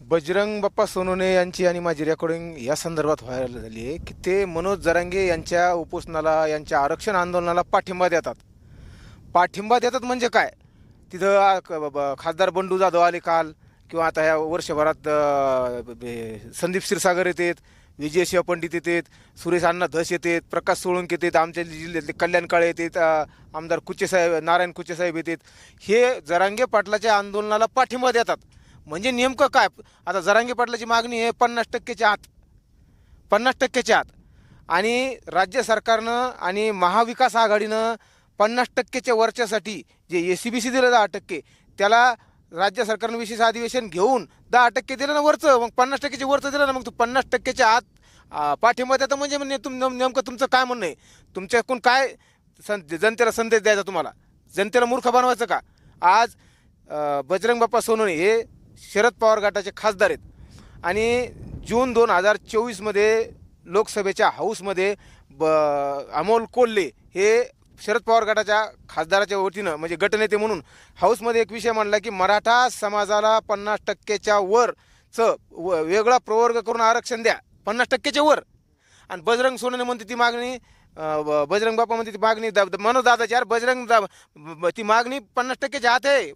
बजरंग बाप्पा सोनवणे यांची आणि माझी रेकॉर्डिंग या संदर्भात व्हायरल झाली आहे की ते मनोज जरांगे यांच्या उपोषणाला, यांच्या आरक्षण आंदोलनाला पाठिंबा देतात. पाठिंबा देतात म्हणजे काय? तिथं खासदार बंडू जाधव आले काल, किंवा आता ह्या वर्षभरात संदीप क्षीरसागर येतात, विजयसिंह पंडित येतात, सुरेश अण्णा धस येतात, प्रकाश सोळंके येतात, आमच्या जिल्ह्यातले कल्याण काळे येतात, आमदार कुचेसाहेब, नारायण कुचेसाहेब येतात. हे जरांगे पाटलाच्या आंदोलनाला पाठिंबा देतात. म्हणजे नेमकं काय? आता जरांगे पाटलाची मागणी आहे 50%च्या आत, 50%च्या आत. आणि राज्य सरकारनं आणि महाविकास आघाडीनं 50%च्या वरच्यासाठी जे ACBC दिलं 10%, त्याला राज्य सरकारनं विशेष अधिवेशन घेऊन 10% दिलं ना वरचं, मग 50%च्या वरचं दिलं ना, मग तू 50%च्या आत पाठिंबा देता म्हणजे नेमकं तुमचं काय म्हणणं आहे? तुमच्याकडून काय जनतेला संदेश द्यायचा? तुम्हाला जनतेला मूर्ख बनवायचं का? आज बजरंग बाप्पा सोनवणे हे शरद पवार गटाचे खासदार आहेत आणि जून 2024मध्ये लोकसभेच्या हाऊसमध्ये अमोल कोल्हे हे शरद पवार गटाच्या खासदाराच्या वतीनं, म्हणजे गटनेते म्हणून हाऊसमध्ये एक विषय मांडला की मराठा समाजाला 50%च्या वरचं वेगळा प्रवर्ग करून आरक्षण द्या, 50%च्या वर. आणि बजरंग सोनवणे म्हणते ती मागणी, बजरंग बाप्पा म्हणते ती मागणी मनोज दादाची, यार ती मागणी 50%च्या आत आहे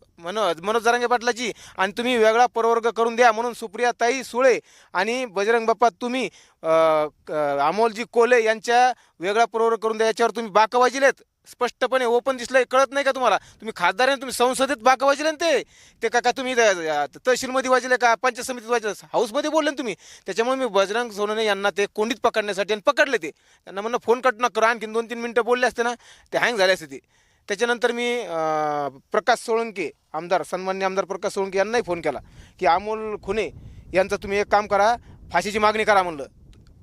मनोज जरांगे पाटलाची. आणि तुम्ही वेगळा प्रवर्ग करून द्या म्हणून सुप्रियाताई सुळे आणि बजरंग बाप्पा तुम्ही अमोलजी कोल्हे यांच्या वेगळा प्रवर्ग करून द्या, याच्यावर तुम्ही बाकावाजीलेत. स्पष्टपणे ओपन दिसलंय, कळत नाही का तुम्हाला? तुम्ही खासदार आहे, तुम्ही संसदेत बाका वाजले ना ते का तुम्ही तहसीलमध्ये वाजले का पंचायत समितीत वाजले? हाऊसमध्ये बोलले ना तुम्ही. त्याच्यामुळे मी बजरंग सोनवणे यांना ते कोंडीत पकडण्यासाठी आणि पकडले. ते त्यांना म्हणणं फोन कट न करा, आणखीन 2-3 मिनटं बोलले असते ना, ते हँग झाले असते. ते त्याच्यानंतर मी प्रकाश सोळंके, सन्माननीय आमदार प्रकाश सोळंके यांनाही फोन केला की अमोल खुने यांचं तुम्ही एक काम करा, फाशीची मागणी करा म्हणलं.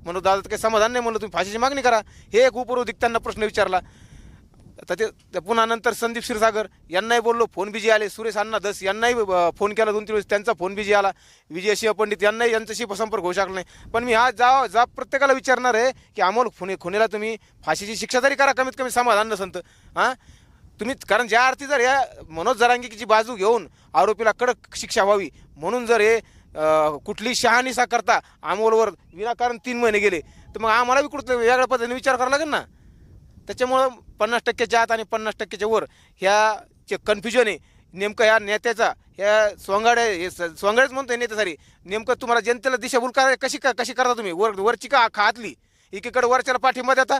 म्हणून दादा काही समाधान नाही, म्हणलं तुम्ही फाशीची मागणी करा. हे एक उपरोधिक त्यांना प्रश्न विचारला. तर ते पुन्हा नंतर संदीप क्षीरसागर यांनाही बोललो, फोन बिजी आले. सुरेश अण्णा धस यांनाही फोन केला 2-3 वेळेस, त्यांचा फोन बिजी आला. विजयसिंह पंडित यांनाही यांच्याशी संपर्क होऊ शकला नाही. पण मी हा जा प्रत्येकाला विचारणार आहे की अमोल खुनेला तुम्ही फाशीची शिक्षा तरी करा, कमीत कमी समाधान नसंत हां तुम्ही. कारण ज्या अर्थी जर या मनोज जरांगेची बाजू घेऊन आरोपीला कडक शिक्षा व्हावी म्हणून जर हे कुठली शहानिशा करता अमोलवर विनाकारण 3 महिने गेले, तर मग आम्हाला बी कुठं वेगळ्या पद्धतीने विचार करावा लागेल ना. त्याच्यामुळं 50%च्या आत आणि 50%च्या वर ह्या जे कन्फ्युजन आहे नेमकं ह्या नेत्याचा, ह्या सोंगाड्याच म्हणतोय नेते सारी. नेमकं तुम्हाला जनतेला दिशाभूल कशी करता तुम्ही? वरची का खातली एकीकडे वरच्याला पाठिंबा देता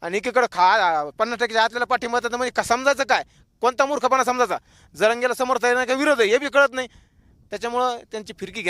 आणि एकीकडे 50%च्या आतल्याला पाठिंबा देता. म्हणजे समजायचं काय? कोणता मूर्खपणा समजायचा? जरांगेला समर्थ आहे ना का विरोध आहे हे बी कळत नाही. त्याच्यामुळं त्यांची फिरकी